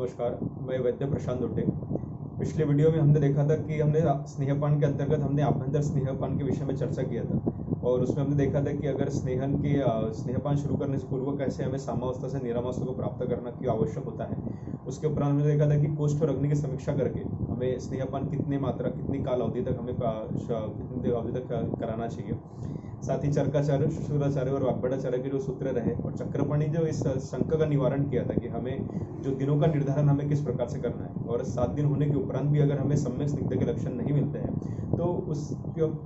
नमस्कार, मैं वैद्य प्रशांत दोटे। पिछले वीडियो में हमने देखा था कि हमने स्नेहपान के अंतर्गत हमने आभ्यंतर स्नेहपान के विषय में चर्चा किया था और उसमें हमने देखा था कि अगर स्नेहपान शुरू करने से पूर्व कैसे हमें साम्यावस्था से निरामावस्था को प्राप्त करना क्यों आवश्यक होता है। उसके उपरांत हमने देखा था कि कोष्ठ और अग्नि की समीक्षा करके हमें स्नेहपान कितनी मात्रा कितनी काल अवधि तक हमें कितनी अवधि तक कराना चाहिए। साथ ही चरकाचार्य, शुक्राचार्य और वाग्भटाचार्य के जो सूत्र रहे और चक्रपाणी जो इस शंका का निवारण किया था कि हमें जो दिनों का निर्धारण हमें किस प्रकार से करना है और 7 दिन होने के उपरांत भी अगर हमें सम्यक स्निग्ध के लक्षण नहीं मिलते हैं तो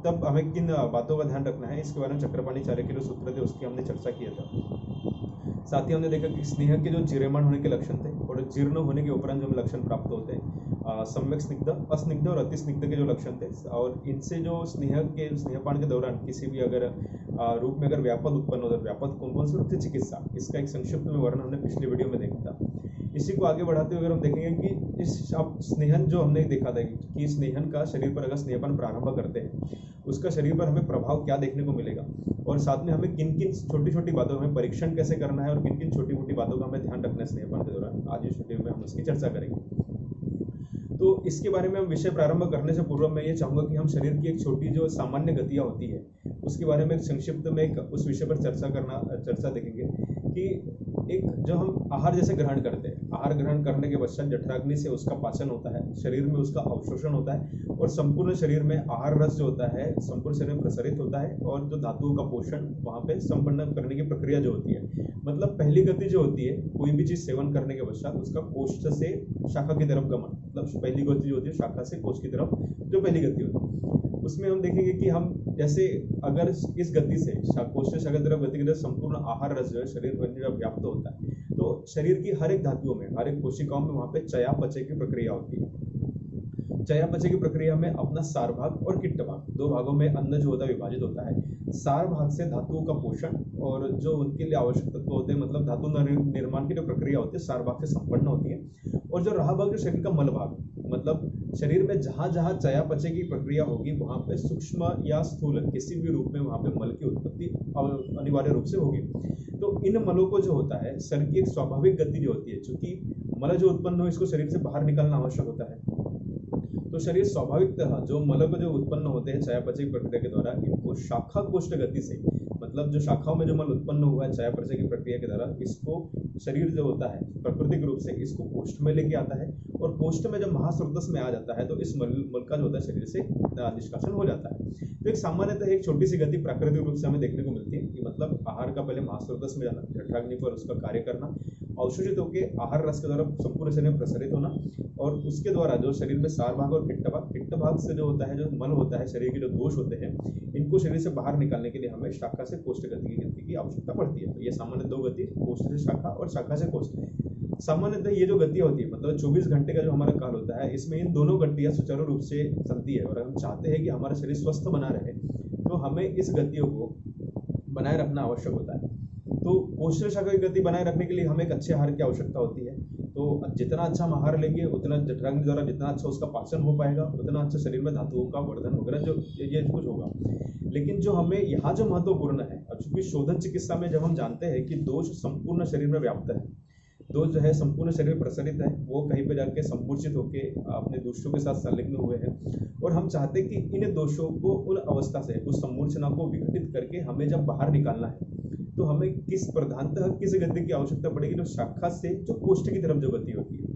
तब हमें किन बातों का ध्यान रखना है, इसके बारे में चक्रपाणीचार्य के जो सूत्र थे उसकी हमने चर्चा किया था। साथ ही हमने देखा कि स्नेह के जो जीर्यमाण होने के लक्षण थे और जीर्ण होने के उपरांत जो लक्षण प्राप्त होते हैं सम्यक स्निग्ध, अस्निग्ध और अति स्निग्ध के जो लक्षण थे और इनसे जो स्नेहपान के दौरान किसी भी अगर रूप में अगर व्यापद उत्पन्न होता है, व्यापद कौन कौन से रूप से चिकित्सा, इसका एक संक्षिप्त में वर्णन हमने पिछले वीडियो में देखा था। इसी को आगे बढ़ाते हुए अगर हम देखेंगे कि इस स्नेहन जो हमने देखा था कि स्नेहन का शरीर पर अगर स्नेहपान प्रारंभ करते हैं उसका शरीर पर हमें प्रभाव क्या देखने को मिलेगा और साथ में हमें किन किन छोटी छोटी बातों में परीक्षण कैसे करना है और किन किन छोटी मोटी बातों का हमें ध्यान रखना है स्नेहपान के दौरान, आज इस वीडियो में हम उसकी चर्चा करेंगे। तो इसके बारे में हम विषय प्रारंभ करने से पूर्व मैं ये चाहूँगा कि हम शरीर की एक छोटी जो सामान्य गतियाँ होती है उसके बारे में संक्षिप्त में उस विषय पर चर्चा देखेंगे कि एक जो हम आहार जैसे ग्रहण करते हैं, आहार ग्रहण करने के पश्चात जठराग्नि से उसका पाचन होता है, शरीर में उसका अवशोषण होता है और संपूर्ण शरीर में आहार रस जो होता है संपूर्ण शरीर में प्रसारित होता है और जो धातुओं का पोषण वहाँ पे संपन्न करने की प्रक्रिया जो होती है, मतलब पहली गति जो होती है कोई भी चीज सेवन करने के पश्चात उसका कोष्ठ से शाखा की तरफ गमन, मतलब पहली गति जो होती है शाखा से कोष्ठ की तरफ जो पहली गति होती है उसमें हम देखेंगे कि हम जैसे अगर इस गति से कोष्ठ से शाखा की तरफ गति की तरफ संपूर्ण आहार रस जो है शरीर में जब व्याप्त होता है तो शरीर की हर एक धातुओं में, हर एक कोशिकाओं में वहाँ पे चयापचय की प्रक्रिया होती है। चयापचय की प्रक्रिया में अपना सार भाग और किट्ट भाग, दो भागों में अन्न जो होता है विभाजित होता है। सार भाग से धातुओं का पोषण और जो उनके लिए आवश्यक तत्व होते हैं, मतलब धातु निर्माण की जो प्रक्रिया होती है सार भाग से संपन्न होती है। और जो रहा भाग जो शरीर का मल भाग, मतलब शरीर में जहां जहां चयापचय की प्रक्रिया होगी वहां पे सूक्ष्म या स्थूल किसी भी रूप में वहां पे मल की उत्पत्ति अनिवार्य रूप से होगी। तो इन मलों को जो होता है शरीर की एक स्वाभाविक गति जो होती है, चूंकि मल जो उत्पन्न हो इसको शरीर से बाहर निकालना आवश्यक होता है, तो शरीर स्वाभाविकतः जो मल जो उत्पन्न होते हैं चयापचय प्रक्रिया के द्वारा इनको शाखा कोष्ठ गति से, मतलब जो शाखाओं में जो मल उत्पन्न हुआ है चयापचय की प्रक्रिया के द्वारा, इसको शरीर जो होता है प्राकृतिक रूप से इसको कोष्ठ में लेके आता है और कोष्ठ में जब महास्रोतस में आ जाता है तो इस मल का जो होता है शरीर से निष्कासन हो जाता है। तो एक सामान्यतः एक छोटी सी गति प्राकृतिक रूप से हमें देखने को मिलती है कि मतलब आहार का पहले महास्रोतस में जाना, जठराग्नि पर उसका कार्य करना, अवशोषित होकर आहार रस के द्वारा संपूर्ण शरीर में प्रसारित होना और उसके द्वारा जो शरीर में सार भाग और पित्त भाग से जो होता है जो मल होता है शरीर के जो दोष होते हैं इनको शरीर से बाहर निकालने के लिए हमें शाखा से कोष्ठ गति की आवश्यकता पड़ती है। तो ये सामान्य दो गति, कोष्ठ से शाखा और शाखा से कोष्ठ। सामान्यतः ये जो गतियाँ होती है मतलब 24 घंटे का जो हमारा काल होता है इसमें इन दोनों गतियाँ सुचारू रूप से चलती है और हम चाहते हैं कि हमारा शरीर स्वस्थ बना रहे तो हमें इस गतियों को बनाए रखना आवश्यक होता है। तो कोष्ठ शाखा की गति बनाए रखने के लिए हमें एक अच्छे आहार की आवश्यकता होती है। तो जितना अच्छा हम आहार लेंगे उतना जठराग्नि द्वारा जितना अच्छा उसका पाचन हो पाएगा उतना अच्छा शरीर में धातुओं का वर्धन वगैरह जो ये कुछ होगा। लेकिन जो हमें यहाँ जो महत्वपूर्ण है, अब चूंकि शोधन चिकित्सा में जब हम जानते हैं कि दोष संपूर्ण शरीर में व्याप्त है, दोष जो है संपूर्ण शरीर प्रसारित है, वो कहीं पे जाके संमूर्छित होके अपने दोषों के साथ संलग्न हुए हैं और हम चाहते हैं कि इन दोषों को उन अवस्था से उस सम्मूर्छना को विघटित करके हमें जब बाहर निकालना है तो हमें प्रधानतः किस गति की आवश्यकता पड़ेगी, जो शाखा से जो कोष्ठ की तरफ जो गति होती है।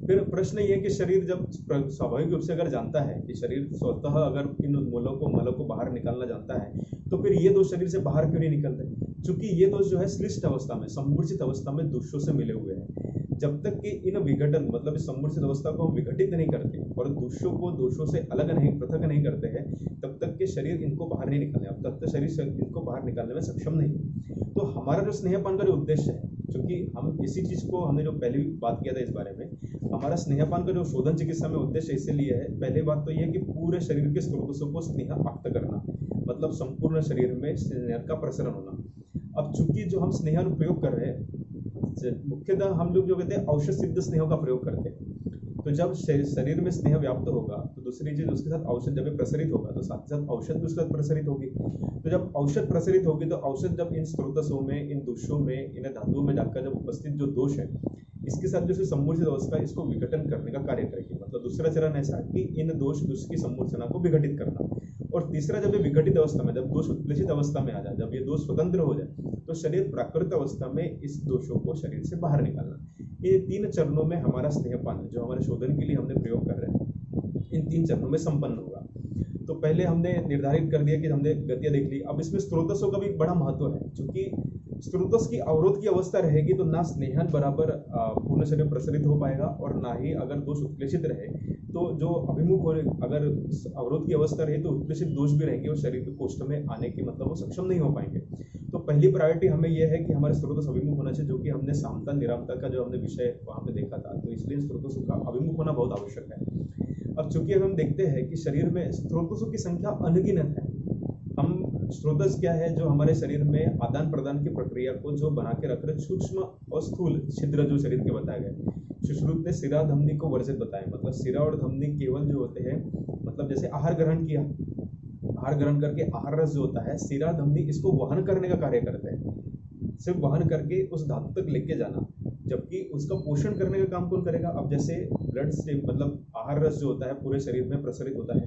फिर प्रश्न ये है कि शरीर जब स्वाभाविक रूप से अगर जानता है कि शरीर स्वतः अगर इन मलों को बाहर निकालना जानता है तो फिर ये दोष शरीर से बाहर क्यों नहीं निकलते, क्योंकि ये दोष जो है श्लिष्ट अवस्था में सम्मूर्छित अवस्था में दोषों से मिले हुए हैं। जब तक कि इन विघटन मतलब इस सम्मूर्छित अवस्था को हम विघटित नहीं करते और दोषों से अलग नहीं, पृथक नहीं करते हैं तब तक के शरीर इनको बाहर नहीं निकालने, अब तक शरीर इनको बाहर निकालने में सक्षम नहीं। तो हमारा जो स्नेहपान का जो उद्देश्य है, क्योंकि हम इसी चीज को हमने जो पहले बात किया था इस बारे में, हमारा स्नेहपान का जो शोधन चिकित्सा में उद्देश्य इसीलिए है, पहले बात तो ये है कि पूरे शरीर के स्रोतों को स्नेह प्राप्त करना, मतलब संपूर्ण शरीर में स्नेह का प्रसरण होना। अब चूंकि जो हम स्नेह प्रयोग कर रहे हैं मुख्यतः हम लोग जो कहते हैं औषध सिद्ध स्नेह का प्रयोग करते हैं, तो जब शरीर में स्नेह व्याप्त होगा तो दूसरी चीज उसके साथ औषध जब प्रसारित होगा तो साथ ही साथ औषध भी उसके साथ प्रसारित होगी। तो जब औषध प्रसारित होगी तो औषध जब इन स्रोतों में, इन दोषों में, इन धातुओं में जाकर जब उपस्थित जो दोष है इसके साथ जो सम्मूर्छित अवस्था इसको विघटन करने का कार्य करेगी। मतलब दूसरा चरण ऐसा कि इन दोष की सम्मूर्छना को विघटित करना। और तीसरा, जब ये विघटित अवस्था में, जब दोष उत्प्लेषित अवस्था में आ जाए, जब ये दोष स्वतंत्र हो जाए, तो शरीर प्राकृत अवस्था में इस दोषों को शरीर से बाहर निकालना। ये 3 चरणों में हमारा स्नेहपान जो हमारे शोधन के लिए हमने प्रयोग कर रहे हैं, इन 3 चरणों में संपन्न होगा। तो पहले हमने निर्धारित कर दिया कि हमने गतियां देख ली। अब इसमें स्रोतसों का भी बड़ा महत्व है, क्योंकि स्रोतस की अवरोध की अवस्था रहेगी तो ना स्नेहन बराबर पूर्ण शरीर प्रसरित हो पाएगा, और ना ही अगर दोष उत्प्लेषित रहे तो जो अभिमुख हो, अगर अवरोध की अवस्था रही तो उत्प्लेषित दोष भी रहेंगे और शरीर के कोष्ठ में आने की मतलब वो सक्षम नहीं हो पाएंगे। तो पहली प्रायोरिटी हमें यह है कि हमारे स्रोतस अभिमुख होना चाहिए, जो कि हमने सामता निरामता का जो हमने विषय वहाँ पे देखा था। तो इसलिए स्रोतसों का अभिमुख होना बहुत आवश्यक है। अब चूंकि हम देखते हैं कि शरीर में स्रोतसों की संख्या अनगिनत है। हम स्रोतस क्या है, जो हमारे शरीर में आदान प्रदान की प्रक्रिया को जो बना के रख रहे सूक्ष्म और स्थूल छिद्र जो शरीर के बताए गए। सुश्रुत ने सिरा धमनी को वर्जित बताया, मतलब सिरा और धमनी केवल जो होते हैं, मतलब जैसे आहार ग्रहण किया, आहार ग्रहण करके आहार रस जो होता है, सिरा धमनी इसको वहन करने का कार्य करते हैं, सिर्फ वहन करके उस धातु तक लेके जाना, जबकि उसका पोषण करने का काम कौन करेगा। अब जैसे ब्लड से मतलब आहार रस जो होता है पूरे शरीर में प्रसारित होता है,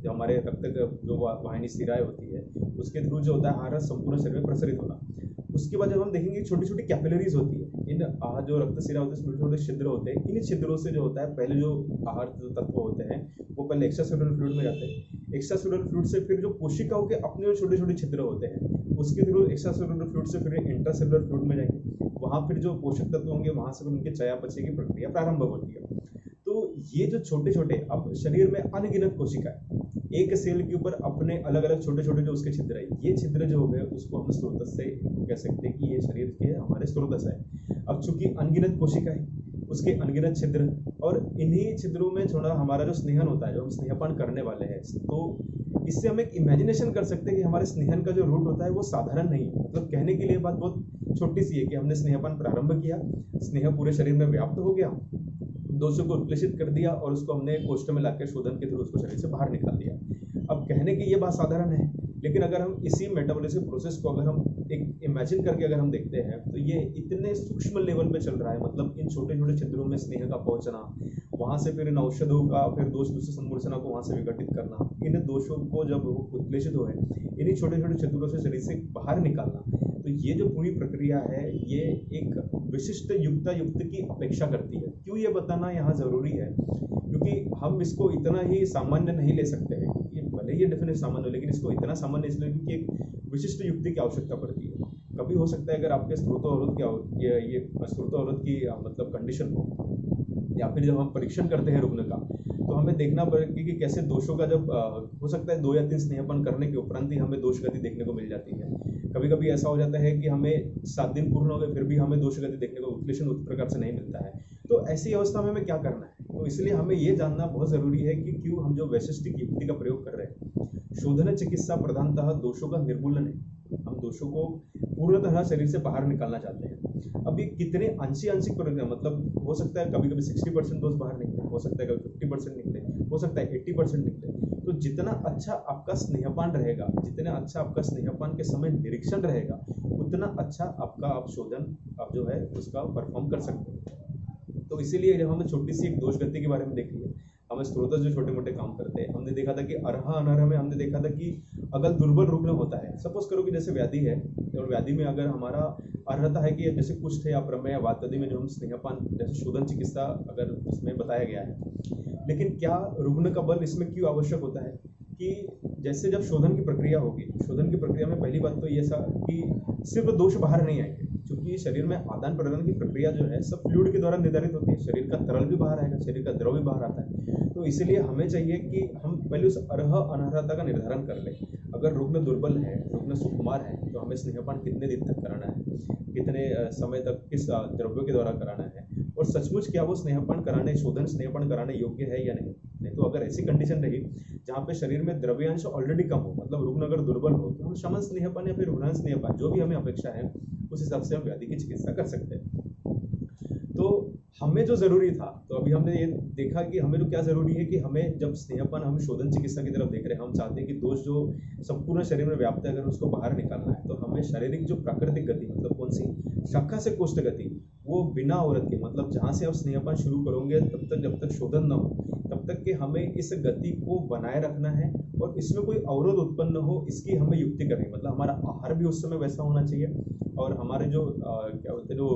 जो हमारे रक्त जो वाहिनी सिराएं होती है उसके थ्रू जो होता है आहार रस संपूर्ण शरीर में प्रसारित होना। उसके बाद जब हम देखेंगे छोटी छोटी कैपिलरीज होती है, इन जो रक्त सिरा होते हैं छोटे छोटे छिद्र होते हैं, इन छिद्रों से जो होता है पहले जो आहार जो तत्व होते हैं वो पहले एक्स्ट्रासेलुलर फ्लूइड में जाते हैं। एक्स्ट्रासेलुलर फ्लूइड से फिर जो कोशिकाओं के अपने जो छोटे छोटे छिद्र होते हैं उसके थ्रू एक्स्ट्रासेलुलर फ्लूइड से फिर इंट्रासेलुलर फ्लूइड में जाएंगे, वहाँ फिर जो पोषक तत्व होंगे वहाँ से उनके चयापचय की प्रक्रिया प्रारंभ होती है। तो ये जो छोटे छोटे, अब शरीर में अनगिनत कोशिकाएं, एक सेल के ऊपर अपने अलग अलग छोटे छोटे जो उसके छिद्र है, ये छिद्र जो हो गए उसको हम स्रोतस से कह सकते हैं कि ये शरीर के हमारे स्रोतस है। अब चूंकि अनगिनत कोशिकाएं, उसके अनगिनत छिद्र, और इन्हीं छिद्रों में थोड़ा हमारा जो स्नेहन होता है, जो हम स्नेहपान करने वाले हैं, तो इससे हम एक इमेजिनेशन कर सकते हैं कि हमारे स्नेहन का जो रूट होता है वो साधारण नहीं है। मतलब कहने के लिए बात बहुत छोटी सी है कि हमने स्नेहपान प्रारंभ किया, स्नेह पूरे शरीर में व्याप्त हो गया, दोषों को उत्प्लेषित कर दिया और उसको हमने कोष्ठ में लाकर शोधन के थ्रू उसको शरीर से बाहर निकाल दिया। अब कहने की ये बात साधारण है, लेकिन अगर हम इसी मेटाबॉलिज्म प्रोसेस को अगर हम एक इमेजिन करके अगर हम देखते हैं तो ये इतने सूक्ष्म लेवल पे चल रहा है। मतलब इन छोटे छोटे छिद्रों में स्नेह का पहुंचना, वहां से फिर इन औषधों का फिर दोष दूसरी सम्मूर्छना को वहां से विघटित करना, इन दोषों को जब उत्प्लेषित हुए इन्हीं छोटे छोटे छिद्रों से शरीर से बाहर निकालना, तो ये जो पूरी प्रक्रिया है ये एक विशिष्ट युक्त की अपेक्षा करती है। क्यों ये बताना यहाँ जरूरी है, क्योंकि हम इसको इतना ही सामान्य नहीं ले सकते हैं, क्योंकि भले ही ये डेफिनेशन सामान्य हो लेकिन इसको इतना सामान्य इसलिए क्योंकि एक विशिष्ट युक्ति की आवश्यकता पड़ती है। कभी हो सकता है अगर आपके स्रोतोवरोध की ये स्रोतोवरोध की मतलब कंडीशन हो, या फिर जब हम परीक्षण करते हैं रुग्ण का, तो हमें देखना पड़ेगा कि कैसे दोषों का जब हो सकता है 2 या 3 स्नेहपान करने के उपरांत ही हमें दोष गति देखने को मिल जाती है। कभी कभी ऐसा हो जाता है कि हमें 7 दिन पूर्ण हो गए फिर भी हमें दोष गति देखने को उत्प्लेषण उस प्रकार से नहीं मिलता है। तो ऐसी अवस्था में हमें क्या करना है, तो इसलिए हमें ये जानना बहुत जरूरी है कि क्यों हम जो वैशिष्टिक युक्ति का प्रयोग कर रहे हैं। शोधन चिकित्सा प्रधानतः दोषों का निर्मूलन है, हम दोषों को पूर्णतः शरीर से बाहर निकालना चाहते हैं। अभी कितने आंशिक प्रक्रिया, मतलब हो सकता है कभी कभी 60% दोष बाहर निकले, हो सकता है कभी 50% निकले, हो सकता है 80% निकले। तो जितना अच्छा आपका स्नेहपान रहेगा, जितना अच्छा आपका स्नेहपान के समय निरीक्षण रहेगा, उतना अच्छा आपका आप शोधन आप जो है उसका परफॉर्म कर सकते हैं। तो इसीलिए जब हमने छोटी सी एक दोष गति के बारे में देख लिया, हमें स्रोतस जो छोटे मोटे काम करते हैं, हमने देखा था कि अरहा अनरहा में हमने देखा था कि अगर दुर्बल रुग्ण होता है, सपोज करो कि जैसे व्याधि है और व्याधि में अगर हमारा अर्हता है कि जैसे कुष्ठ या प्रमेय या वातवादी में जो हम स्नेहपान जैसे शोधन चिकित्सा अगर उसमें बताया गया है, लेकिन क्या रुग्ण का बल इसमें क्यों आवश्यक होता है कि जैसे जब शोधन की प्रक्रिया होगी, शोधन की प्रक्रिया में पहली बात तो ये सा कि सिर्फ दोष बाहर नहीं आएंगे, क्योंकि शरीर में आदान प्रदान की प्रक्रिया जो है सब फ्लूइड के द्वारा निर्धारित होती है। शरीर का तरल भी बाहर आएगा, शरीर का द्रव भी बाहर आता है। तो इसलिए हमें चाहिए कि हम पहले उस अर्ह अनर्हता का निर्धारण कर लें। अगर रुग्ण दुर्बल है, रुग्ण सुकुमार है, तो हमें स्नेहपान कितने दिन तक कराना है, कितने समय तक किस द्रव्यों के द्वारा कराना है, और सचमुच क्या वो स्नेहपान कराने, शोधन स्नेहपान कराने योग्य है या नहीं। नहीं तो अगर ऐसी कंडीशन रही जहाँ पे शरीर में द्रव्यांश ऑलरेडी कम हो, मतलब रुग्ण अगर दुर्बल हो, तो हम शमन स्नेहपान या फिर रुग्ण स्नेहपान जो भी हमें अपेक्षा है उस हिसाब से हम व्याधि की चिकित्सा कर सकते हैं। तो हमें जो ज़रूरी था, तो अभी हमने ये देखा कि हमें तो क्या ज़रूरी है कि हमें जब स्नेहपान हम शोधन चिकित्सा की तरफ देख रहे हैं, हम चाहते हैं कि दोष जो संपूर्ण शरीर में व्याप्त है अगर उसको बाहर निकालना है, तो हमें शारीरिक जो प्राकृतिक गति मतलब कौन सी शाखा से कोष्ठ गति, वो बिना औरत के मतलब जहाँ से आप स्नेहपान शुरू करोगे तब तक जब तक शोधन न हो तब तक कि हमें इस गति को बनाए रखना है और इसमें कोई अवरोध उत्पन्न न हो, इसकी हमें युक्ति करनी मतलब हमारा आहार भी उस समय वैसा होना चाहिए और हमारे जो क्या बोलते हैं जो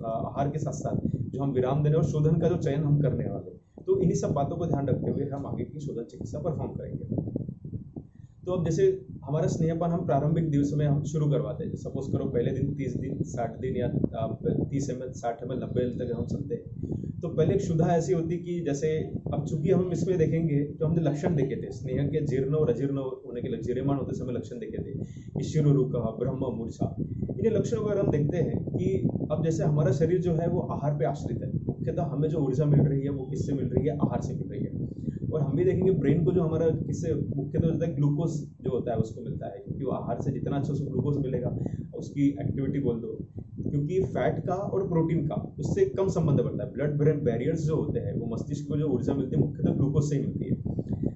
आहार के साथ साथ जो हम विराम देने और शोधन का जो चयन हम करने वाले, तो इन्हीं सब बातों को ध्यान रखते हुए हम आगे की शोधन चिकित्सा परफॉर्म करेंगे। तो अब जैसे हमारा स्नेहपान हम प्रारंभिक दिवसों में हम शुरू करवाते हैं, सपोज करो पहले दिन 30 दिन 60 दिन या 30 ml 60 ml 90 ml तक हम चलते हैं। तो पहले एक शुद्धा ऐसी होती कि जैसे अब चूंकि हम इसमें देखेंगे जो हमने लक्षण देखे थे स्नेह के जीर्ण और अजीर्ण होने के जीर्यमान होते समय लक्षण देखे थे कि शिरोरुका ब्रह्म मूर्छा, इन्हीं लक्षणों को अगर हम देखते हैं कि अब जैसे हमारा शरीर जो है वो आहार पे आश्रित है, मुख्यतः हमें जो ऊर्जा मिल रही है वो किससे मिल रही है, आहार से मिल रही है। और हम भी देखेंगे ब्रेन को जो हमारा किससे मुख्यतः होता है ग्लूकोज जो होता है उसको मिलता है, क्योंकि वो आहार से जितना अच्छा उसको ग्लूकोज मिलेगा उसकी एक्टिविटी बोल दो, क्योंकि फैट का और प्रोटीन का उससे कम संबंध बढ़ता है। ब्लड ब्रेन बैरियर्स जो होते हैं वो मस्तिष्क को जो ऊर्जा मिलती है मुख्यतः ग्लूकोज से ही मिलती है।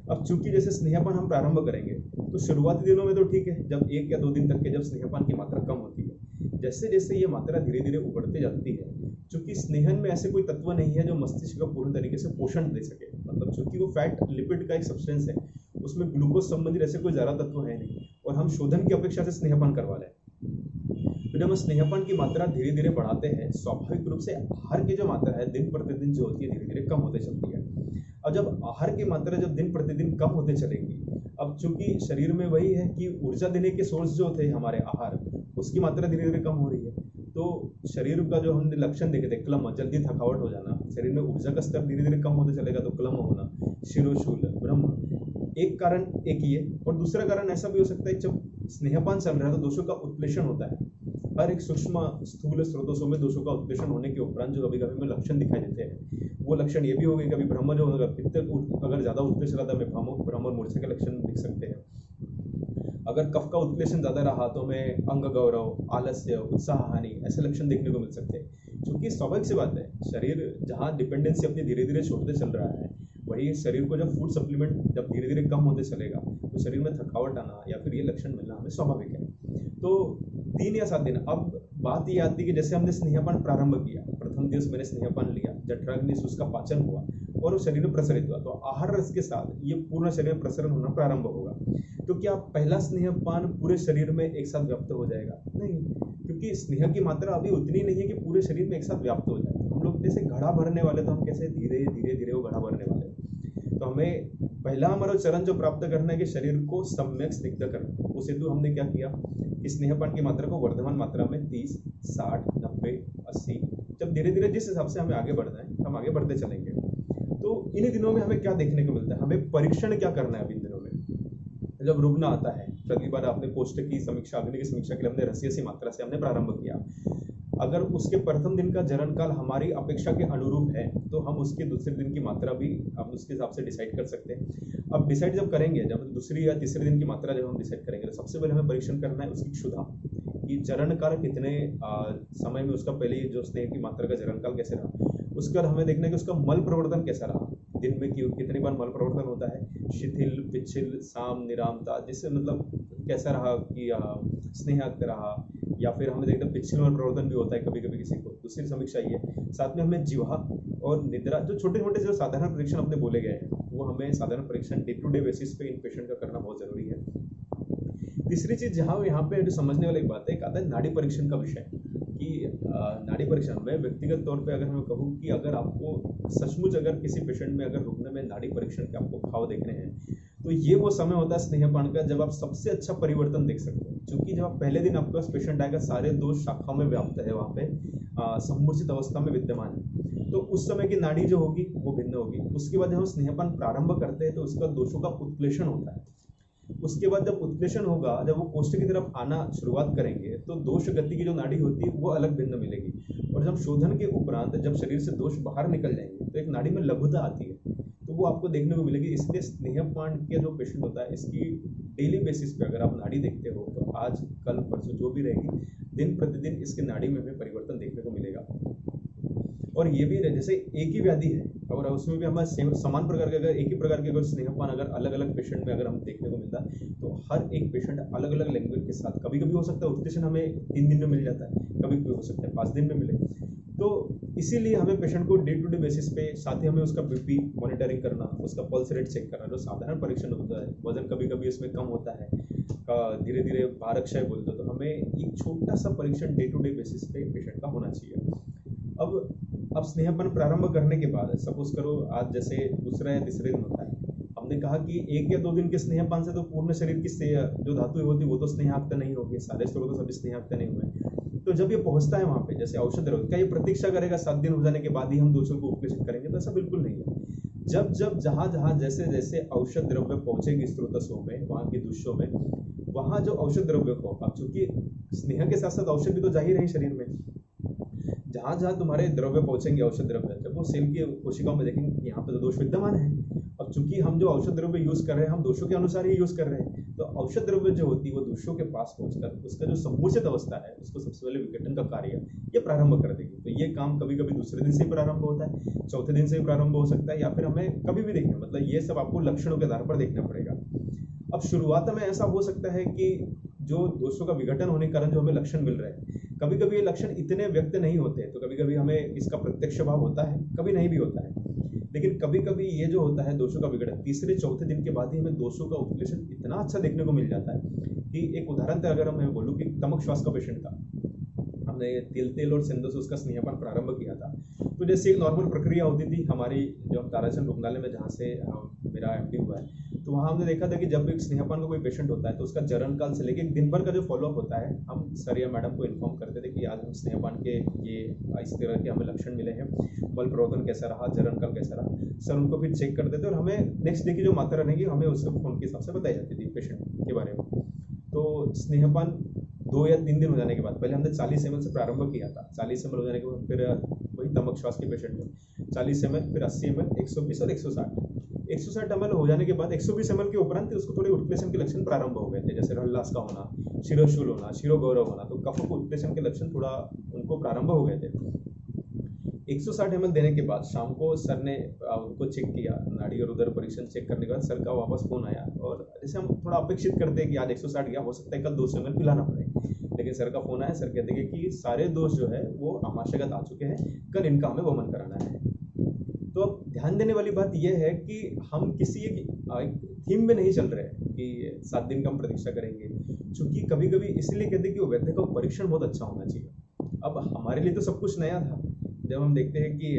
अब चूंकि जैसे स्नेहपान हम प्रारंभ करेंगे तो शुरुआती दिनों में तो ठीक है, जब 1 या 2 दिन तक के जब स्नेहपान की मात्रा कम होती है, जैसे जैसे ये मात्रा धीरे धीरे उबड़ते जाती है, चूंकि स्नेहन में ऐसे कोई तत्व नहीं है जो मस्तिष्क का पूर्ण तरीके से पोषण दे सके, मतलब चूंकि वो फैट लिपिड का एक सब्सटेंस है, उसमें ग्लूकोज संबंधित ऐसे कोई ज़्यादा तत्व है नहीं और हम शोधन की अपेक्षा से स्नेहपान करवा रहे हैं। तो जब हम स्नेहपान की मात्रा धीरे धीरे बढ़ाते हैं, स्वाभाविक रूप से आहार की जो मात्रा है दिन प्रतिदिन जो होती है धीरे धीरे कम होते चलती है। अब जब आहार की मात्रा जब दिन प्रतिदिन कम होते चलेगी, अब चूंकि शरीर में वही है कि ऊर्जा देने के सोर्स जो थे हमारे आहार, उसकी मात्रा धीरे धीरे कम हो रही है, तो शरीर का जो हमने लक्षण देखे थे क्लम, जल्दी थकावट हो जाना, शरीर में ऊर्जा का स्तर धीरे धीरे कम होते चलेगा तो क्लम होना, शिरोशूल ब्रह्म, एक कारण एक ये। और दूसरा कारण ऐसा भी हो सकता है जब स्नेहपान चल रहा है तो दोषों का उत्प्लेषण होता है, हर एक सूक्ष्म स्थूल स्रोतों में दोषों का उत्प्लेषण होने के उपरांत जो कभी कभी में लक्षण दिखाई देते हैं, वो लक्षण ये भी हो गए कभी ब्रह्म जो होगा पित्त अगर ज्यादा उत्प्लेषण रहता है ब्रह्म और मूर्छा के लक्षण दिख सकते हैं। अगर कफ का उत्प्लेषण ज़्यादा रहा तो हमें अंग गौरव, आलस्य, उत्साह हानि ऐसे लक्षण देखने को मिल सकते हैं। क्योंकि स्वाभाविक सी बात है, शरीर जहाँ डिपेंडेंसी अपनी धीरे धीरे छोड़ते चल रहा है, वही शरीर को जब फूड सप्लीमेंट जब धीरे धीरे कम होते चलेगा तो शरीर में थकावट आना या फिर ये लक्षण मिलना हमें स्वाभाविक है। तो 3 या 7 दिन, अब बात ये आती है कि जैसे हमने स्नेहपान प्रारंभ किया, प्रथम दिवस मैंने स्नेहपान लिया, जठराग्नि से उसका पाचन हुआ और उस शरीर में प्रसरित हुआ, तो आहार रस के साथ ये पूर्ण शरीर में प्रसरण होना प्रारंभ होगा। तो क्या पहला स्नेहपान पूरे शरीर में एक साथ व्याप्त हो जाएगा? नहीं, क्योंकि स्नेह की मात्रा अभी उतनी नहीं है कि पूरे शरीर में एक साथ व्याप्त हो जाए। हम लोग जैसे घड़ा भरने वाले, तो हम कैसे धीरे धीरे धीरे वो घड़ा भरने वाले, तो हमें पहला हमारा चरण जो प्राप्त करना है कि शरीर को सम्यक स्निग्ध करना। उस हेतु हमने क्या किया कि स्नेहपान की मात्रा को वर्धमान मात्रा में 30, 60, 90, 80, जब धीरे धीरे जिस हिसाब से हमें आगे बढ़ना है हम आगे बढ़ते चलेंगे। तो इन्हीं दिनों में हमें क्या देखने को मिलता है, हमें परीक्षण क्या करना है। इन दिनों में जब रुग्ण आता है, पहली बार आपने कोष्ठ की समीक्षा, अग्नि की समीक्षा के लिए हमने रसीय सी मात्रा से हमने प्रारंभ किया, अगर उसके प्रथम दिन का जरण काल हमारी अपेक्षा के अनुरूप है तो हम उसके दूसरे दिन की मात्रा भी हम उसके हिसाब से डिसाइड कर सकते हैं। अब डिसाइड जब करेंगे, जब दूसरी या तीसरे दिन की मात्रा जब हम डिसाइड करेंगे, तो सबसे पहले हमें परीक्षण करना है उसकी क्षुधा, कि जरण काल कितने समय में उसका पहले जो स्नेह की मात्रा का जरण काल कैसे रहा। उसके बाद हमें देखना है कि उसका मल प्रवर्तन कैसा रहा, दिन में कितनी बार मल प्रवर्तन होता है, शिथिल, पिछिल, साम, निरामता, जिससे मतलब कैसा रहा कि स्नेहक्त रहा, या फिर हमें देखते हैं पिछिल मल प्रवर्तन भी होता है कभी कभी किसी को। दूसरी समीक्षा ये, साथ में हमें जिह्वा और निद्रा, जो छोटे छोटे जो साधारण परीक्षण अपने बोले गए हैं, वो हमें साधारण परीक्षण डे टू डे बेसिस पे इन पेशेंट का करना बहुत जरूरी है। तीसरी चीज जहाँ यहाँ पे जो समझने वाली एक बात है, एक आता है नाड़ी परीक्षण का विषय, कि नाड़ी परीक्षण में व्यक्तिगत तौर पे अगर मैं कहूँ कि अगर आपको सचमुच अगर किसी पेशेंट में अगर रुग्ण में नाड़ी परीक्षण के आपको भाव देखने हैं, तो ये वो समय होता है स्नेहपान का जब आप सबसे अच्छा परिवर्तन देख सकते हैं। क्योंकि जब आप पहले दिन आपके पास पेशेंट आएगा, सारे दोष शाखाओं में व्याप्त है, वहाँ पे सम्मूर्छित अवस्था में विद्यमान है, तो उस समय की नाड़ी जो होगी वो भिन्न होगी। उसके बाद जब हम स्नेहपान प्रारंभ करते हैं तो उसका दोषों का उत्प्लेषण होता है। उसके बाद जब उत्प्लेषण होगा, जब वो कोष्ठ की तरफ आना शुरुआत करेंगे, तो दोष गति की जो नाड़ी होती है वो अलग भिन्न मिलेगी। और जब शोधन के उपरांत जब शरीर से दोष बाहर निकल जाएंगे तो एक नाड़ी में लघुता आती है, तो वो आपको देखने को मिलेगी। इसलिए स्नेहपान के जो पेशेंट होता है, इसकी डेली बेसिस पे अगर आप नाड़ी देखते हो तो आज कल परसों जो भी रहेगी, दिन प्रतिदिन इसके नाड़ी में हमें परिवर्तन देखने को मिलेगा। और ये भी जैसे एक ही व्याधि है और उसमें भी हमें समान प्रकार के अगर एक ही प्रकार के अगर स्नेहपान अगर अलग अलग पेशेंट में अगर हम देखने को मिलता है तो हर एक पेशेंट अलग अलग लैंग्वेज के साथ कभी कभी हो सकता है उत्प्रेशन हमें 3 दिन में मिल जाता है, कभी कभी हो सकता है 5 दिन में मिले। तो इसीलिए हमें पेशेंट को डे टू डे बेसिस पे साथ ही हमें उसका बीपी मॉनिटरिंग करना, उसका पल्स रेट चेक करना, जो साधारण परीक्षण होता है, वजन कभी कभी इसमें कम होता है, धीरे धीरे भारक्षय बोलते तो हमें एक छोटा सा परीक्षण डे टू डे बेसिस पे पेशेंट का होना चाहिए। अब स्नेहपान प्रारंभ करने के बाद सपोज करो आज जैसे दूसरा या तीसरे दिन होता है, हमने कहा कि 1 या 2 दिन के स्नेहपान से तो पूर्ण शरीर की जो धातु होती वो तो स्नेहाक्त नहीं होगी, सारे स्रोत तो सभी स्नेहाक्त नहीं हुए। तो जब ये पहुंचता है वहां पे जैसे औषध द्रव्य, क्या ये प्रतीक्षा करेगा 7 दिन हो जाने के बाद ही हम दोषों को उपलेशित करेंगे? तो ऐसा बिल्कुल नहीं है। जब जहां जैसे जैसे औषध द्रव्य पहुंचेगी स्रोतसों में, वहां की दुष्यों में, वहां जो औषध द्रव्य को, अब चूंकि स्नेह के साथ साथ औषध भी तो जाहिर है शरीर में, जहां जहां तुम्हारे द्रव्य पहुंचेंगे औषध द्रव्य, जब वो सेल की कोशिकाओं में देखेंगे यहाँ पे तो दोष विद्यमान है। अब चूंकि हम जो औषध द्रव्य यूज कर रहे हैं हम दोषों के अनुसार ही यूज कर रहे हैं, तो औषध द्रव्य जो होती है वो दोषों के पास पहुंचकर उसका जो समूर्छित अवस्था है उसको सबसे पहले विघटन का कार्य ये प्रारंभ कर देगी। तो ये काम कभी कभी दूसरे दिन से ही प्रारंभ होता है, चौथे दिन से ही प्रारंभ हो सकता है, या फिर हमें कभी भी देखना, मतलब ये सब आपको लक्षणों के आधार पर देखना पड़ेगा। अब शुरुआत में ऐसा हो सकता है कि जो दोषों का विघटन होने के कारण जो हमें लक्षण मिल रहे हैं, कभी कभी ये लक्षण इतने व्यक्त नहीं होते, तो कभी कभी हमें इसका प्रत्यक्ष भाव होता है, कभी नहीं भी होता है। लेकिन कभी कभी ये जो होता है दोषों का विघटन तीसरे चौथे दिन के बाद ही हमें दोषों का उत्प्लेषण इतना अच्छा देखने को मिल जाता है कि एक उदाहरण अगर मैं बोलूँ कि तमक श्वास का पेशेंट था, हमने तिल और सिंधु से उसका स्नेहपान प्रारंभ किया था। तो जैसे एक नॉर्मल प्रक्रिया होती थी हमारी, जो ताराचंद रुग्णालय में जहाँ से मेरा एमडी हुआ है, तो वहाँ हमने देखा था कि जब एक स्नेहपान का कोई पेशेंट होता है तो उसका जरण काल से लेकर दिन भर का जो फॉलोअप होता है, हम सर या मैडम को इन्फॉर्म करते थे कि आज हम स्नेहपान के ये इस तरह के हमें लक्षण मिले हैं, मल प्रवर्तन कैसा रहा, जरण काल कैसा रहा, सर उनको फिर चेक करते थे और हमें नेक्स्ट डे की जो मात्रा रहेगी हमें उसको फोन के हिसाब से बताई जाती थी पेशेंट के बारे में। तो स्नेहपान 2 या 3 दिन हो जाने के बाद, पहले हमने 40 ml से प्रारंभ किया था, 40 ml हो जाने के बाद फिर वही तमक श्वास के पेशेंट में 40 ml, फिर 80 ml, 120 और 160 ml हो जाने के बाद 120 ml के उपरांत उसको थोड़े उत्प्लेषण के लक्षण प्रारंभ हो गए थे, जैसे हल्लास का होना, शिरोशूल होना, शिरोगौरव होना, तो कफ को उत्प्लेषण के लक्षण थोड़ा उनको प्रारंभ हो गए थे। 160 ml देने के बाद शाम को सर ने उनको चेक किया, नाड़ी और उदर परीक्षण चेक करने के बाद सर का वापस फोन आया, और जैसे हम थोड़ा अपेक्षित करते हैं कि आज 160 गया, हो सकता है कल 200 ml पिलाना पड़े, लेकिन सर का फोन आया, सर कहते हैं कि सारे दोष जो है वो आमाशयगत आ चुके हैं, कल इनका हमें वमन कराना है। तो अब ध्यान देने वाली बात यह है कि हम किसी एक थीम में नहीं चल रहे हैं कि 7 दिन का हम प्रतीक्षा करेंगे, क्योंकि कभी कभी इसलिए कहते हैं कि वो वैद्य का परीक्षण बहुत अच्छा होना चाहिए। अब हमारे लिए तो सब कुछ नया था, जब हम देखते हैं कि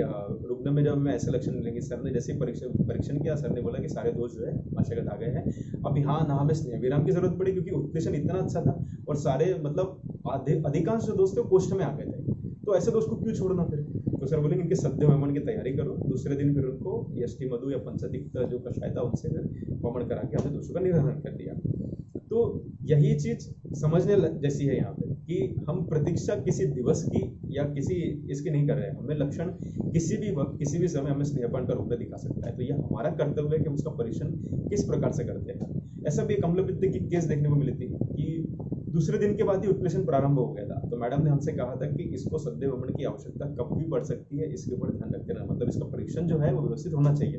रुग्ण में जब हमें ऐसे लक्षण मिलेंगे, सर ने जैसे परीक्षण किया, सर ने बोला कि सारे दोष जो है आमाशयगत आ गए हैं, अब यहाँ ना हमें स्नेह विराम की जरूरत पड़ी क्योंकि उत्प्लेषण इतना अच्छा था और सारे मतलब अधिकांश जो दोष थे कोष्ठ में आ गए थे, तो ऐसे दोष को क्यों छोड़ना फिर? तो सर बोलेंगे इनके सद्य वमन की तैयारी करो, दूसरे दिन फिर उनको यष्टि मधु या पंचतिक्त जो कषाय था उनसे फिर वमन करा के हमने दोषों का निराकरण कर दिया। तो यही चीज समझने जैसी है यहाँ पे कि हम प्रतीक्षा किसी दिवस की या किसी इसकी नहीं कर रहे हैं, हमें लक्षण किसी भी वक्त किसी भी समय हमें स्नेहपान का रूप दिखा सकता है, तो यह हमारा कर्तव्य है कि हम उसका परीक्षण किस प्रकार से करते हैं। ऐसा भी एक अम्लपित्त की केस देखने को मिली थी कि दूसरे दिन के बाद ही उत्प्लेषण प्रारंभ हो गया था, तो मैडम ने हमसे कहा था कि इसको सद्य वमन की आवश्यकता कब भी पड़ सकती है, इसके ऊपर ध्यान रखते रहना, मतलब इसका परीक्षण जो है वो व्यवस्थित होना चाहिए।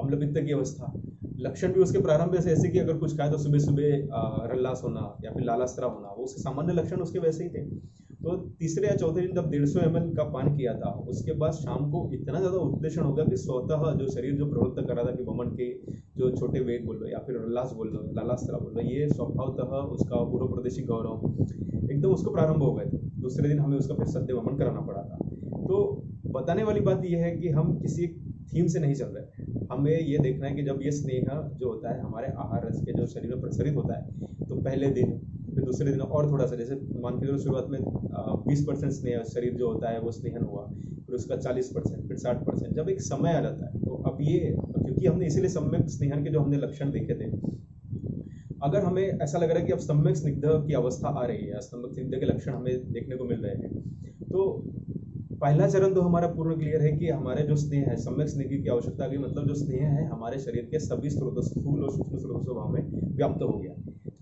अम्लपित्त की अवस्था लक्षण भी उसके प्रारंभ ऐसे कि अगर कुछ खाए तो सुबह सुबह रल्लास होना या फिर लालास्त्रा होना, वो उसके सामान्य लक्षण उसके वैसे ही थे। तो तीसरे या चौथे दिन जब 150 ml का पान किया था, उसके बाद शाम को इतना ज़्यादा उत्प्लेषण हो गया कि स्वतः जो शरीर जो प्रवृत्त कर रहा था कि वमन के जो छोटे वेग बोल लो या फिर रल्लास बोल लो, लालास्त्रा बोल लो, ये स्वभावतः उसका पूर्व प्रदेशी गौरव एकदम उसको प्रारंभ हो गए थे। दूसरे दिन हमें उसका फिर सद्य वमन कराना पड़ा था। तो बताने वाली बात यह है कि हम किसी थीम से नहीं चल रहे, हमें ये देखना है कि जब ये स्नेह जो होता है हमारे आहार रस के जो शरीर में प्रसारित होता है, तो पहले दिन फिर दूसरे दिन और थोड़ा सा, जैसे मान के चलो शुरुआत में 20% स्नेह शरीर जो होता है वो स्नेहन हुआ, फिर उसका 40%, फिर 60%, जब एक समय आ जाता है तो अब ये, क्योंकि हमने इसीलिए सम्यक स्नेहन के जो हमने लक्षण देखे थे, अगर हमें ऐसा लग रहा है कि अब सम्यक स्निग्ध की अवस्था आ रही है, सम्यक स्निग्ध के लक्षण हमें देखने को मिल रहे हैं, तो पहला चरण तो हमारा पूर्ण क्लियर है कि हमारे जो स्नेह है सम्यक स्नेह की आवश्यकता आ गई, मतलब जो स्नेह है हमारे शरीर के सभी स्रोत स्थूल और सूक्ष्म स्रोत स्वभाव में व्याप्त हो गया।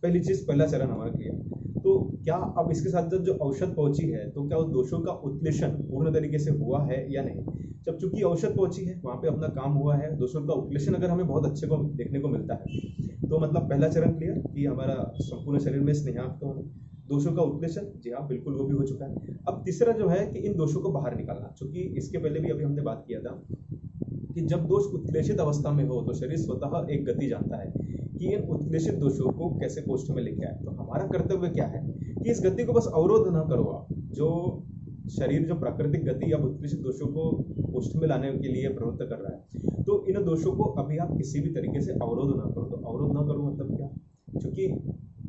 पहली चीज, पहला चरण हमारा क्लियर। तो क्या अब इसके साथ जब जो औषध पहुंची है तो क्या उस दोषों का उत्क्लेशन पूर्ण तरीके से हुआ है या नहीं? जब चूंकि औषध पहुंची है वहां पे अपना काम हुआ है, दोषों का उत्क्लेशन अगर हमें बहुत अच्छे को देखने को मिलता है तो मतलब पहला चरण क्लियर कि हमारा संपूर्ण शरीर में स्नेहाक्त होना, दोषों का उत्क्लेशन, जी हाँ बिल्कुल वो भी हो चुका है। अब तीसरा जो है कि इन दोषों को बाहर निकालना, क्योंकि इसके पहले भी अभी हमने बात किया था कि जब दोष उत्क्लेशित अवस्था में हो तो शरीर स्वतः एक गति जानता है कि इन उत्क्लेशित दोषों को कैसे कोष्ठ में लेके आए। तो हमारा कर्तव्य क्या है कि इस गति को बस अवरोध ना करो आप, जो शरीर जो प्राकृतिक गति या उत्क्लेशित दोषों को कोष्ठ में लाने के लिए प्रवृत्त कर रहा है, तो इन दोषों को अभी आप किसी भी तरीके से अवरोध ना करो। तो अवरोध ना करो मतलब क्या, क्योंकि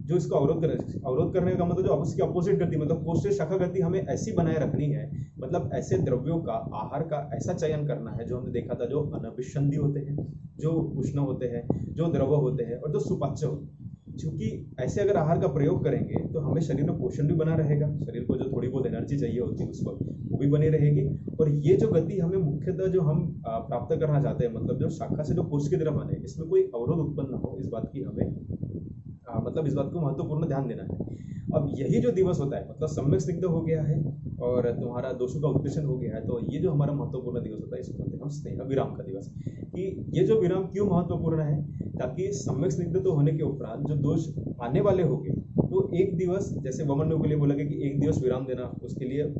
जो इसको अवरोध करने का मतलब जो उसकी अपोजिट गति मतलब कोष्ठ शाखा गति हमें ऐसी बनाए रखनी है, मतलब ऐसे द्रव्यों का आहार का ऐसा चयन करना है जो हमने देखा था, जो अनभिसंधि होते हैं, जो उष्ण होते हैं, जो द्रव होते हैं और जो सुपाच्य होते हैं। क्योंकि ऐसे अगर आहार का प्रयोग करेंगे तो हमें शरीर में पोषण भी बना रहेगा, शरीर को जो थोड़ी बहुत एनर्जी चाहिए होती है उस वक्त वो भी बनी रहेगी, और ये जो गति हमें मुख्यतः जो हम प्राप्त करना चाहते हैं, मतलब जो शाखा से जो कोष्ठ की तरफ आने, इसमें कोई अवरोध उत्पन्न ना हो, इस बात की हमें मतलब इस बात को महत्वपूर्ण ध्यान देना है। अब यही जो दिवस होता है, मतलब सम्यक स्निग्ध हो गया है और तुम्हारा दोषों का उत्क्लेशन हो गया है, तो ये जो हमारा महत्वपूर्ण दिवस होता है इसको कहते हैं हम स्नेह विराम का दिवस। कि ये जो विराम क्यों महत्वपूर्ण है, ताकि सम्यक स्निग्ध तो होने के उपरांत जो दोष आने वाले होंगे तो एक दिवस, जैसे वमन के लिए बोला गया कि एक दिवस विराम देना, उसके लिए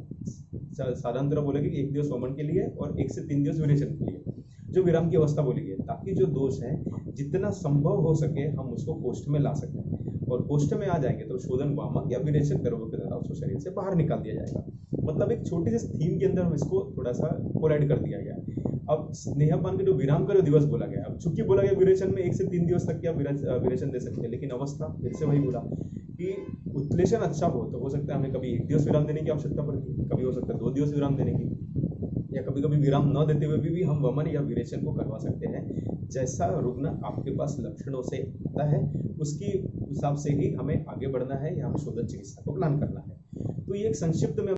साधारणतः बोला गया कि एक दिवस वमन के लिए और 1 से 3 दिवस विरेचन के लिए जो विराम की अवस्था बोली गई, ताकि जो दोष है जितना संभव हो सके हम उसको कोष्ठ में ला सकें, और कोष्ठ में आ जाएंगे तो शोधन वामक या विरेचक द्रव्यों के द्वारा उसको शरीर से बाहर निकाल दिया जाएगा। मतलब एक छोटी सी थीम के अंदर हम इसको थोड़ा सा कोलाइड कर दिया गया है। अब स्नेहपान के जो विराम का जो दिवस बोला गया, अब चूंकि बोला गया विरेचन में 1 से 3 दिवस तक क्या विरेचन दे सकते हैं, लेकिन अवस्था फिर से वही बोला कि उत्क्लेशन अच्छा हो सकता है हमें कभी 1 दिवस विराम देने की आवश्यकता पड़ती है, कभी हो सकता है 2 दिवस विराम देने की, या कभी कभी विराम न देते हुए भी हम वमन या विरेचन को करवा सकते हैं। जैसा रुग्ण आपके पास लक्षणों से आता है उसकी हिसाब से ही हमें आगे बढ़ना है या हमें शोधन चिकित्सा को प्लान करना है। तो ये एक संक्षिप्त में,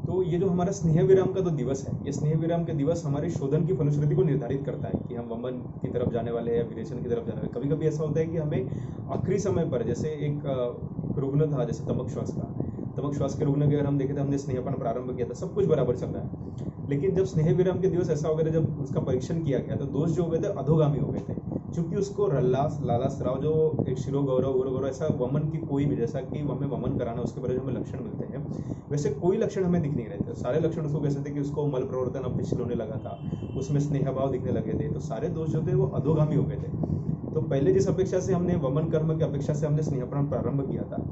तो ये जो हमारा स्नेह विराम का जो दिवस है, ये स्नेह विराम के दिवस हमारे शोधन की फलश्रुति को निर्धारित करता है कि हम वमन की तरफ जाने वाले हैं या विरेचन की तरफ जाने वाले। कभी कभी ऐसा होता है कि हमें आखिरी समय पर, जैसे एक रुग्ण था जैसे तमक श्वास के रुग्ण के अगर हम देखें तो हमने स्नेहपान प्रारंभ किया था, सब कुछ बराबर चल रहा है, लेकिन जब स्नेह विराम के दिवस ऐसा हो गया, जब उसका परीक्षण किया गया तो दोष जो हो गए थे अधोगामी हो गए थे, क्योंकि उसको रल्लास लाला स्राव जो एक शिरो गौरव ऐसा वमन की कोई भी, जैसा कि हमें वमन कराना उसके बारे में हमें लक्षण मिलते हैं, वैसे कोई लक्षण हमें दिख नहीं रहे थे। सारे लक्षण उसको कैसे थे कि उसको मल प्रवर्तन अब पिछल होने लगा था, उसमें स्नेह भाव दिखने लगे थे, तो सारे दोष जो थे वो अधोगामी हो गए थे। तो पहले जिस अपेक्षा से हमने वमन कर्म की अपेक्षा से हमने स्नेहपान प्रारंभ किया था,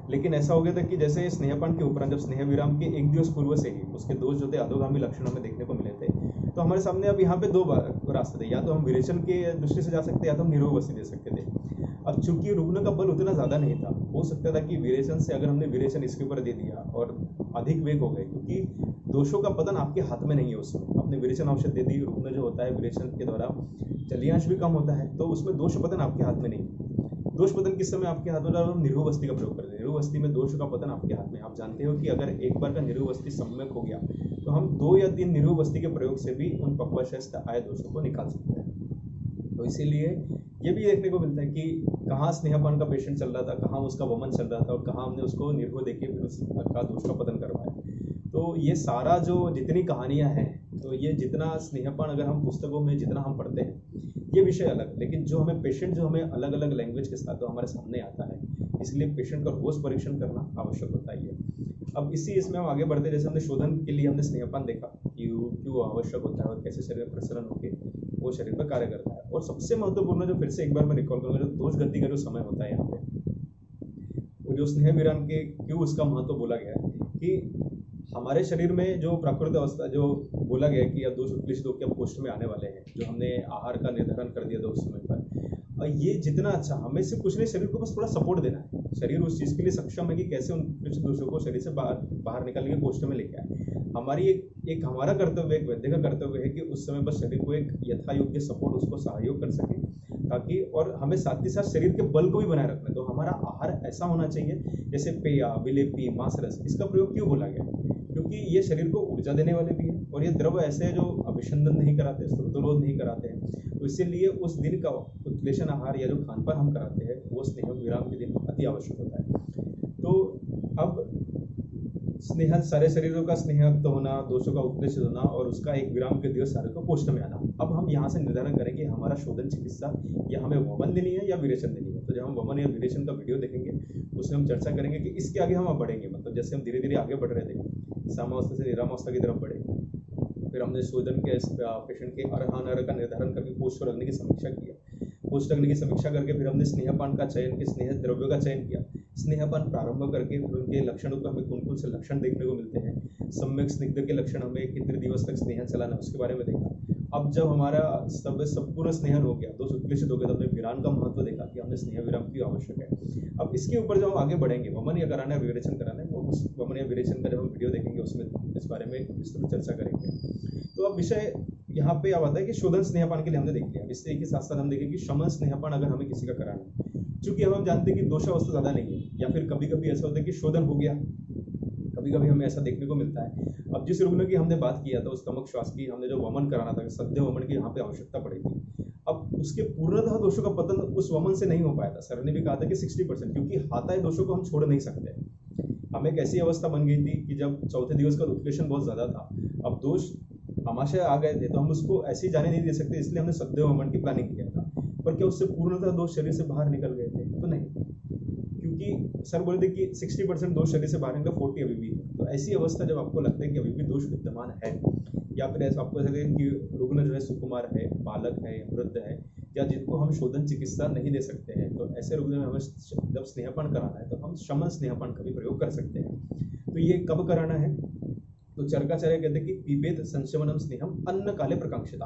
लेकिन ऐसा हो गया था कि जैसे स्नेहपान के उपरांत जब स्नेह विराम के 1 दिवस पूर्व से ही उसके दोष जो थे अधोगामी लक्षण हमें देखने को मिले थे, तो हमारे सामने अब यहाँ पे 2 रास्ते थे, या तो हम विरेचन के दृष्टि से जा सकते या तो हम निरोगवस्ती दे सकते थे। अब चूंकि रुग्ण का बल उतना ज़्यादा नहीं था, हो सकता था कि विरेचन से अगर हमने विरेचन इसके ऊपर दे दिया और अधिक वेग हो गए, क्योंकि दोषों का पतन आपके हाथ में नहीं है, उसमें आपने विरेचन औषध दे दी, रुग्ण जो होता है विरेचन के द्वारा जलीयांश भी कम होता है, तो उसमें दोष पतन आपके हाथ में नहीं है। दोष पतन किस समय आपके हाथ में, हम निरोगवस्ती का प्रयोग करते हैं, निरोगवस्ती में दोष का पतन आपके हाथ में। आप जानते हो कि अगर एक बार का निरोगवस्ती सम्यक हो गया तो हम 2 या 3 निरोगवस्ती के प्रयोग से भी उन पक्वाशयस्थ आय दोषों को निकाल सकते हैं। तो इसीलिए ये भी देखने को मिलता है कि कहाँ स्नेहपान का पेशेंट चल रहा था, कहाँ उसका वमन चल रहा था और कहाँ हमने उसको निर्भो देके फिर उसका दोष का पतन करवाया। तो ये सारा जो जितनी कहानियाँ हैं, तो ये जितना स्नेहपान अगर हम पुस्तकों में जितना हम पढ़ते हैं ये विषय अलग, लेकिन जो हमें पेशेंट जो हमें अलग अलग लैंग्वेज के साथ तो हमारे सामने आता है, इसलिए पेशेंट का रोज परीक्षण करना आवश्यक होता है। अब इसमें हम आगे बढ़ते, जैसे हमने शोधन के लिए हमने स्नेहपान देखा कि क्यों आवश्यक होता है और कैसे शरीर में प्रसरण होकर वो शरीर पर कार्य करता है। और सबसे महत्वपूर्ण जो फिर से एक बार मैं रिकॉल करूँगा, जो दोष गति का जो समय होता है यहाँ पे, वो जो स्नेह विराम के क्यों उसका महत्व बोला गया है कि हमारे शरीर में जो प्राकृतिक अवस्था जो बोला गया कि अब दोष उत्क्लेशित होकर अब कोष्ठ में आने वाले हैं, जो हमने आहार का निर्धारण कर दिया था उस समय पर, और ये जितना अच्छा, हमें सिर्फ कुछ नहीं, शरीर को बस थोड़ा सपोर्ट देना है। शरीर उस चीज़ के लिए सक्षम है कि कैसे उन दोषों को शरीर से बाहर निकाल के कोष्ठ में लेके आए। हमारी एक हमारा कर्तव्य, एक वैद्य का कर्तव्य है कि उस समय बस शरीर को एक यथा योग्य सपोर्ट उसको सहयोग कर सके, ताकि, और हमें साथ ही साथ शरीर के बल को भी बनाए रखना है। तो हमारा आहार ऐसा होना चाहिए जैसे पेया, विलेपी, मांस रस, इसका प्रयोग क्यों बोला गया? क्योंकि क्योंकि ये शरीर को ऊर्जा देने वाले भी हैं और ये द्रव ऐसे हैं जो अभिसंधन नहीं कराते, स्रोतोरोध नहीं कराते हैं। तो इसीलिए उस दिन का उत्क्लेशन आहार या जो खान पान हम कराते हैं वो स्नेह विराम के दिन अति आवश्यक होता है। तो अब स्नेह सारे शरीरों का स्नेहयुक्त होना, दोषों का उत्प्रेषित होना और उसका एक विराम के दिवस सारे को पोस्ट में आना। अब हम यहाँ से निर्धारण करें कि हमारा शोधन चिकित्सा या हमें वमन देनी है या विरेचन देनी है। तो जब हम वमन या विरेचन का वीडियो देखेंगे उसमें हम चर्चा करेंगे कि इसके आगे हम बढ़ेंगे, मतलब जैसे हम धीरे धीरे आगे बढ़ रहे थे, सामावस्था से निरामावस्था की तरफ बढ़े, फिर हमने शोधन के पेशेंट के अनर्ह का निर्धारण करके पोस्ट रखने की समीक्षा किया, पोस्ट रखने की समीक्षा करके फिर हमने स्नेहपान का चयन किया, स्नेह द्रव्यों का चयन किया, स्नेहपान प्रारंभ करके फिर उनके लक्षणों को हमें कौन कौन से लक्षण देखने को मिलते हैं, सम्यक स्निग्ध के लक्षण हमें कितने दिवस तक स्नेह चलाना उसके बारे में देखा। अब जब हमारा संपूर्ण स्नेहन हो गया, दोष उत्क्लेशित हो गया, तो हमने विराम का महत्व देखा कि हमने स्नेह विराम क्यों आवश्यक है। अब इसके ऊपर जब हम आगे बढ़ेंगे, वमन या कराना विवेचन कराना है, वो उस वमन या विवेचन का जब हम वीडियो देखेंगे उसमें इस बारे में विस्तृत चर्चा करेंगे। तो अब विषय यहाँ पे अब आता है कि शोधन स्नेहपान के लिए हमने देख लिया। इससे एक ही साथ साथ हम देखें कि शमन स्नेहपान अगर हमें किसी का कराना है, चूंकि हम जानते हैं कि दोषावस्था ज़्यादा नहीं है, या फिर कभी कभी ऐसा होता है कि शोधन हो गया, कभी कभी हमें ऐसा देखने को मिलता है। अब जिस रुग्ण की हमने बात किया था उस तमक श्वास की हमने जो वमन कराना था, सद्य वमन की यहाँ पे आवश्यकता पड़ेगी। अब उसके पूर्णतः दोषों का पतन उस वमन से नहीं हो पाया था। सर ने भी कहा था कि 60%, क्योंकि हाथाई दोषों को हम छोड़ नहीं सकते। हमें एक ऐसी अवस्था बन गई थी कि जब चौथे दिवस का उत्क्लेशन बहुत ज्यादा था, अब दोष आमाशय आ गए थे, तो हम उसको ऐसे ही जाने नहीं दे सकते, इसलिए हमने सद्य वमन की प्लानिंग किया था। पर क्या उससे पूर्णतः दोष शरीर से बाहर निकल गए थे? तो नहीं, क्योंकि सर बोले थे कि 60% दोष शरीर से बाहर निकला, 40 अभी भी है। तो ऐसी अवस्था जब आपको लगता है कि अभी भी दोष विद्यमान है, या फिर ऐसा आपको लगे कि रुग्ण जो है सुकुमार है, बालक है, वृद्ध है, या जिनको हम शोधन चिकित्सा नहीं दे सकते हैं, तो ऐसे रुग्ण में हमें जब स्नेहपान कराना है तो हम शमन स्नेहपान का भी प्रयोग कर सकते हैं। तो ये कब कराना है? तो चरकाचार्य कहते हैं कि पिबेत संशमनम स्नेहम अन्न काले प्रकांक्षिता,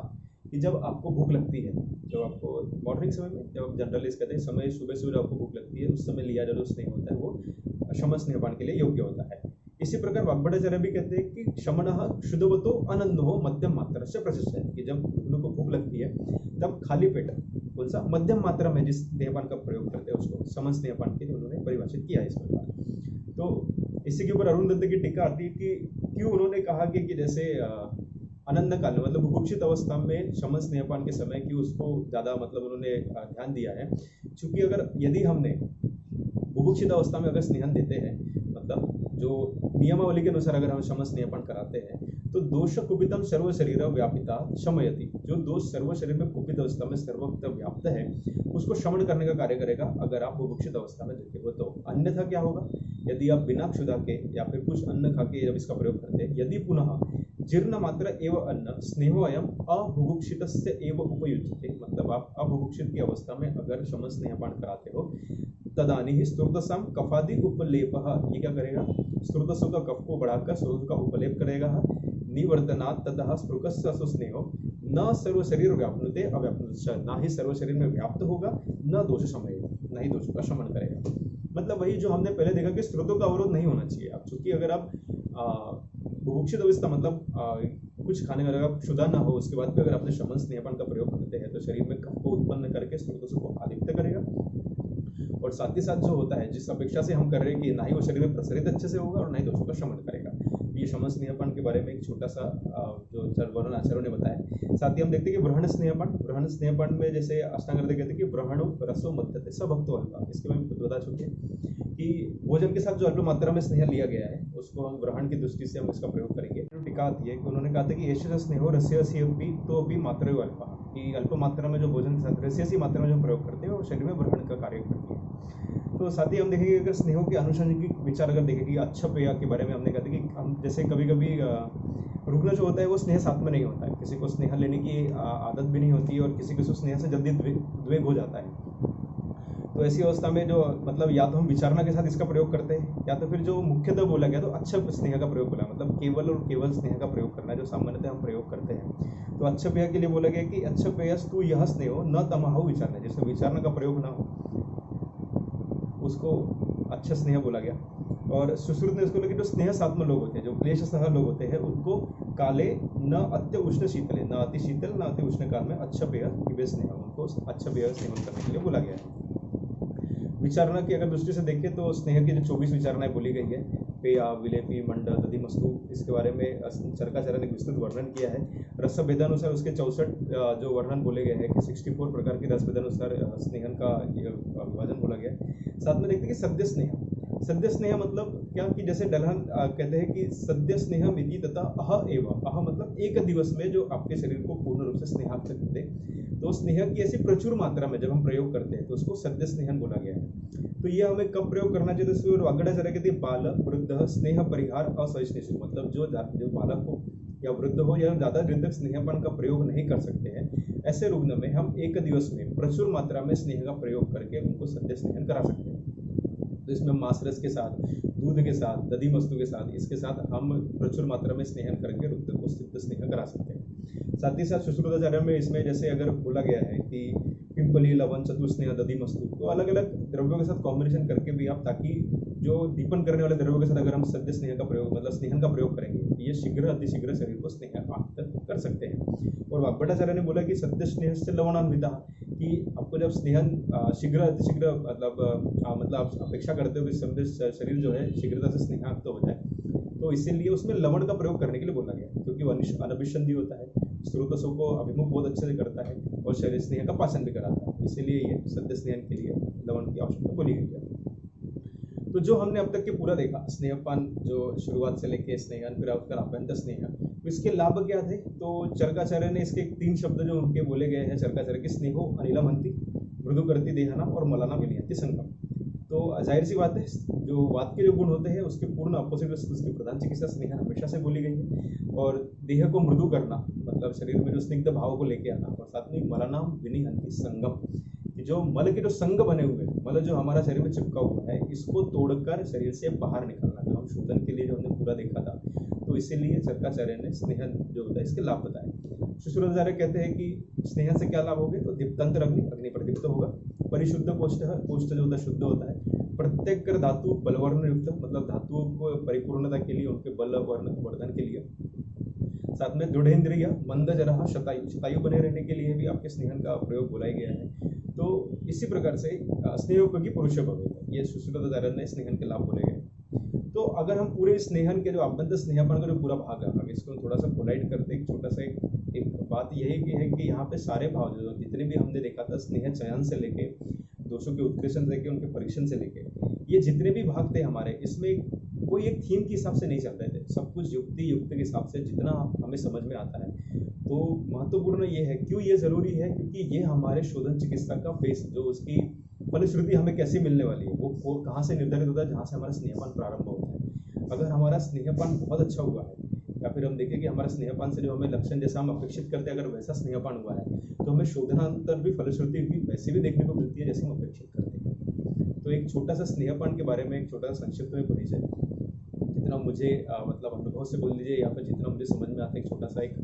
कि जब आपको भूख लगती है, जब आपको मॉर्निंग समय में, जब आप जनरली कहते हैं समय सुबह सुबह आपको भूख लगती है, उस समय लिया जो स्नेह होता है वो शमन स्नेहपान के लिए योग्य होता है। इसी प्रकार वाग्भटाचार्य भी कहते हैं कि शमनः शुद्धवतो अनंदो मध्यम मात्रा से प्रशिष्ट, कि जब उनको भूख लगती है तब खाली पेट कौन सा मध्यम मात्रा में जिस स्नेहपान का प्रयोग करते हैं उसको शमन स्नेहपान के लिए उन्होंने परिभाषित किया है इस प्रकार। तो इसी के ऊपर अरुण दत्त की टीका आती है कि क्यों उन्होंने कहा कि जैसे अनंत काल में, मतलब बुभुक्षित अवस्था में शमन स्नेहपान के समय की उसको ज़्यादा मतलब उन्होंने ध्यान दिया है। क्योंकि अगर यदि हमने बुभुक्षित अवस्था में अगर स्नेहन देते हैं, मतलब जो नियमावली के अनुसार अगर हम शमन स्नेहपान कराते हैं, तो दोष कुपितम सर्व शरीर व्यापिता शमयति, जो दोष सर्व शरीर में कुपित अवस्था में सर्वत्र व्याप्त है उसको शमन करने का कार्य करेगा अगर आप बुभुक्षित अवस्था में देते हो। तो अन्यथा क्या होगा? यदि आप बिना क्षुधा के या फिर कुछ अन्न खा के जब इसका प्रयोग करते हैं, यदि पुनः जीर्ण मात्र एवं अन्न स्नेहो अयम अबुभुक्षितस्य एव उपयुज्यते, मतलब आप अबुभुक्षित की अवस्था में अगर शमन स्नेहपान कराते हो, तदानी स्त्रोतसम कफादि उपलेपः, ये क्या करेगा? स्त्रोतसों का कफ को बढ़ाकर स्त्रोत का उपलेप करेगा। निवर्तनात् ततः स्पृकस्य सुस्नेहो न सर्व शरीर व्याप्नुते अव्याप्नुते, ना ही सर्व शरीर में व्याप्त होगा, न दोष शमय, न ही दोषों का शमन करेगा। मतलब वही जो हमने पहले देखा कि स्त्रोतों का अवरोध नहीं होना चाहिए। अब चूंकि अगर आप बुभुक्षित अवस्था मतलब कुछ खाने का अगर क्षुधा ना हो, उसके बाद भी अगर आपने शमन स्नेहपान का प्रयोग करते हैं तो शरीर में कफ को उत्पन्न करके स्त्रोतों को आलिप्त करेगा, और साथ ही साथ जो होता है जिस अपेक्षा से हम कर रहे हैं कि ना ही वो शरीर में प्रसरित अच्छे से होगा और ना ही दोषों का शमन करेगा। ये शमन स्नेहपान के बारे में एक छोटा सा जो वर्णन आचार्यों ने बताया। साथ ही हम देखते हैं कि ब्रहण स्नेहपान में जैसे अष्टांग कहते हैं कि ब्रहणो रसो मध्यते सभक्तो अल्पा, इसके में बता चुके हैं कि भोजन के साथ जो अल्प मात्रा में स्नेह लिया गया है उसको हम ग्रहण की दृष्टि से हम इसका प्रयोग करेंगे। जो टीका आती है कि उन्होंने कहा था कि एष स्नेहो रस्यसी तो अभी मात्रा अल्पा, कि अल्प मात्रा में जो भोजन के साथ रस्यसी मात्रा में जो प्रयोग करते हैं वो शरीर में ग्रहण का कार्य करती है। तो साथ ही हम देखेंगे अगर स्नेहों के अनुषंगिक विचार अगर देखेंगे अच्छा पेय के बारे में हमने कहा था कि हम जैसे कभी कभी रुग्ण जो होता है वो स्नेह साथ में नहीं होता है, किसी को स्नेह लेने की आदत भी नहीं होती है और किसी को स्नेह से जल्दी द्वेग हो जाता है। तो ऐसी अवस्था में जो मतलब या तो हम विचारणा के साथ इसका प्रयोग करते हैं, या तो फिर जो मुख्यतः बोला गया तो अच्छा स्नेह का प्रयोग बोला, मतलब केवल और केवल स्नेह का प्रयोग करना है जो सामान्यतः हम प्रयोग करते हैं। तो अच्छा पेय के लिए बोला गया कि अच्छा पेयस तू यह स्नेहो न तमहो विचारणा, जिसमें विचारणा का प्रयोग ना हो उसको अच्छा स्नेह बोला गया। और सुश्रुत ने इसको लगे जो स्नेह सात्म लोग होते हैं, जो क्लेश सह लोग होते हैं, उनको काले न अत्य उष्ण शीतल, न अति शीतल न अति उष्ण काल में अच्छा पेय पिबे स्नेह, उनको अच्छा पेय सेवन करने के लिए बोला गया है। विचारणा की अगर दृष्टि से देखें तो स्नेह की जो 24 विचारणाएं बोली गई है पेया, विलेपी, मंड, दधिमस्तु, इसके बारे में चरकाचार्य ने विस्तृत वर्णन किया है। रस भेदानुसार उसके 64 जो वर्णन बोले गए हैं कि 64 प्रकार के रस भेदानुसार स्नेहन का विभाजन बोला गया है। साथ में देखते हैं कि सद्य स्नेह, सद्य स्नेह मतलब क्या कि जैसे डलहन कहते हैं कि सद्य स्नेह मिति तथा अह एव, अह मतलब एक दिवस में जो आपके शरीर को पूर्ण रूप से स्नेहाक्त कर दे, तो स्नेह की ऐसी प्रचुर मात्रा में जब हम प्रयोग करते हैं तो उसको सद्य स्नेहन बोला गया है। तो ये हमें कब प्रयोग करना चाहिए, तो वाग्गड़ाचार्य कहते हैं बाल वृद्ध स्नेह परिहार असहिष्णु, मतलब जो बालक हो या वृद्ध हो या ज्यादा दिन तक स्नेहपान का प्रयोग नहीं कर सकते हैं, ऐसे रुग्ण में हम एक दिवस में प्रचुर मात्रा में स्नेह का प्रयोग करके उनको सद्य स्नेहन करा सकते हैं। तो इसमें मांस रस के साथ, दूध के साथ, दधिमस्तु के साथ, इसके साथ हम प्रचुर मात्रा में स्नेहन करके रुग्ण को सिद्ध स्नेह करा सकते हैं। साथ ही साथ सुश्रुताचार्य में इसमें जैसे अगर बोला गया है कि पिंपली, लवण, चतुस्नेह, दधिमस्तु, तो अलग अलग द्रव्यों के साथ कॉम्बिनेशन करके भी आप, ताकि जो दीपन करने वाले द्रव्यों के साथ अगर हम सद्य स्नेह का प्रयोग मतलब स्नेहन का प्रयोग करेंगे तो ये शीघ्र अतिशीघ्र शरीर को स्नेहाक्त कर सकते हैं। और वाग्भटाचार्य ने बोला कि सद्य स्नेह से लवणान्विता, कि आपको जब स्नेहन शीघ्र अतिशीघ्र मतलब आप अपेक्षा करते हो कि शरीर जो है शीघ्रता से स्नेहाक्त हो जाए, तो इसीलिए उसमें लवण का प्रयोग करने के लिए बोला गया, क्योंकि वो अनभिसंधि होता है, स्रोतसों को अभिमुख बहुत अच्छे से करता है और शरीर स्नेह का पाचन भी कराता है, इसीलिए ये सद्य स्नेहन के लिए लवण की आवश्यकता बोली गई है। तो जो हमने अब तक के पूरा देखा स्नेहपान, जो शुरुआत से लेके स्नेहन फिर उसका आभ्यंतर स्नेह, तो इसके लाभ क्या थे, तो चरकाचार्य ने इसके 3 शब्द जो उनके बोले गए हैं चरकाचार्य के, स्नेहो अनिलमंति, मृदु करती देहना और मलाना विलियंति संगम। तो जाहिर सी बात है जो वात के जो गुण होते हैं उसके पूर्ण अपोजिट उसकी प्रधान चिकित्सा स्नेह हमेशा से बोली गई है, और देह को मृदु करना मतलब शरीर में जो स्निग्ध भाव को लेके आना, और साथ में मलाना विनिहंति संगम, जो मल के जो संग बने हुए, मतलब जो हमारा शरीर में चिपका हुआ है, इसको तोड़कर शरीर से बाहर निकालना, जो हम शोधन के लिए जो हमने पूरा देखा था, तो इसीलिए चरकाचार्य ने स्नेहन जो होता है इसके लाभ बताए। सुश्रुताचार्य कहते हैं कि स्नेहन से क्या लाभ होंगे, तो दीप्तांतर अग्नि, अग्नि पर दीप्त होगा, परिशुद्ध कोष्ठ, कोष्ठ जो होता है शुद्ध होता है, प्रत्येक धातु बलवर्ण युक्त, मतलब धातुओं को परिपूर्णता के लिए, उनके बल वर्ण वर्धन के लिए, साथ में दृढ़ इंद्रिय, मंद जरा, शतायु, शतायु बने रहने के लिए भी आपके स्नेहन का प्रयोग बोला गया है। तो इसी प्रकार से स्नेहोपयोगी पुरुष भवेत्, ये सुश्रुताचार्य ने स्नेहन के लाभ बोले गए। तो अगर हम पूरे स्नेहन के जो आभ्यंतर स्नेहपान का जो पूरा भाग है, अगर इसको थोड़ा सा कोलाइट करते एक छोटा सा एक बात यही भी है कि यहाँ पे सारे भाव जो जितने भी हमने देखा था, स्नेह चयन से लेके दोषों के उत्कृष्ण से लेके उनके परीक्षण से लेके, ये जितने भी भाग थे हमारे, इसमें कोई एक थीम के हिसाब से नहीं चल रहे थे, सब कुछ युक्ति युक्त के हिसाब से जितना हमें समझ में आता है। तो महत्वपूर्ण ये है, क्यों ये जरूरी है, क्योंकि ये हमारे शोधन चिकित्सा का फेस, जो उसकी फलश्रुति हमें कैसे मिलने वाली है, वो कहाँ से निर्धारित होता है, जहाँ से हमारा स्नेहपान प्रारंभ होता है। अगर हमारा स्नेहपान बहुत अच्छा हुआ है, या फिर हम देखें कि हमारा स्नेहपान से जो हमें लक्षण जैसा हम अपेक्षित करते हैं, अगर वैसा स्नेहपान हुआ है, तो हमें शोधनांतर भी फलश्रुति भी वैसे भी देखने को मिलती है जैसे हम अपेक्षित करते हैं। तो एक छोटा सा स्नेहपान के बारे में एक छोटा सा संक्षिप्त में परिचय, जितना मुझे मतलब अनुभव से बोल लीजिए या फिर जितना मुझे समझ में आता है, एक छोटा सा एक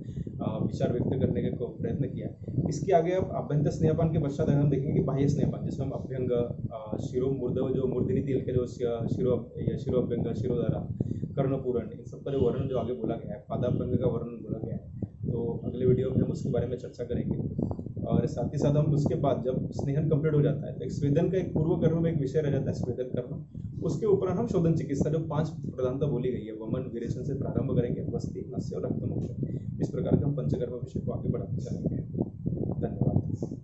विचार व्यक्त करने का प्रयत्न किया है। इसके आगे अब आभ्यंतर स्नेहपान के पश्चात हम देखेंगे कि बाह्य स्नेहपान, जिसमें हम अभ्यंग, शिरोमूर्ध, जो मूर्धनि तिल के जो शिरोअभ्यंग, शिरोधारा, कर्णपूरण, इन सबका जो वर्णन जो आगे बोला गया है, पादाभ्यंग का वर्णन बोला गया है, तो अगले वीडियो में हम उसके बारे में चर्चा करेंगे। और साथ ही साथ हम उसके बाद जब स्नेहन कंप्लीट हो जाता है तो एक स्वेदन का एक पूर्व कर्म में एक विषय रह जाता है, स्वेदन करना। उसके ऊपर हम शोधन चिकित्सा जो 5 प्रधानता बोली गई है, वमन, विरेचन से प्रारंभ करेंगे, वस्ति, नस्य और रक्त मोक्ष, इस प्रकार के हम पंचकर्म विषय को आगे बढ़ाते चलेंगे। धन्यवाद।